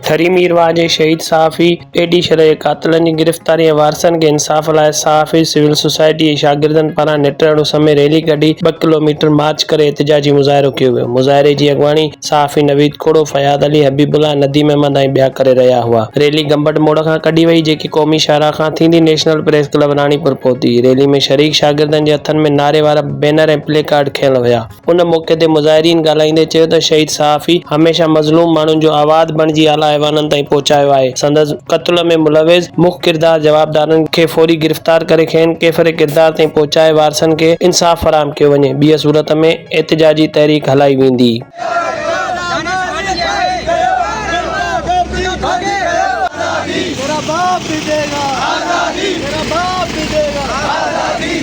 थरी मीरवाह जे शहीद सहाफ़ी एडी शरह कातिलनि जी गिरफ़्तारी ऐं वारसनि खे इंसाफ़ लाइ सहाफ़ी सिविल सोसाइटी ऐं शागिर्दनि पारां निटिरणो समय रैली कढी 2 किलोमीटर मार्च करे एहतिजाजी मुज़ाहिरो कयो वियो। मुज़ाहिरे जी अॻवानी सहाफ़ी नवीद खोड़ो, फयाद अली, हबीबुल्लाह, नदीम अहमद ऐं ॿिया करे रहिया हुआ। रैली गंबट मोड़ खां कढी वई, जेकी क़ौमी शाहराह खां थींदी नेशनल प्रेस क्लब रानीपुर पहुती। रैली में शरीक शागिर्दनि जे हथनि में नारे वारा बैनर ऐं प्ले कार्ड खयल हुआ। उन मौके ते मुज़ाहिरीन ॻाल्हाईंदे चयो त शहीद सहाफ़ी हमेशा मज़लूम माण्हुनि जो आवाज़ बणिजी आला ऐवाननि ताईं पहुचायो आहे। संदसि क़त्ल में मुलविज़ मुख्य किरदार जवाबदारनि खे फौरी गिरफ़्तार करे खेनि कैफ़रे किरदार ताईं पहुचाए वारसनि खे इंसाफ़ फराहम कयो वञे। ॿिए सूरत में एहतिजाजी तहरीक हलाई वेंदी। तेरा बाप भी देगा आज़ादी, तेरा बाप भी देगा आज़ादी।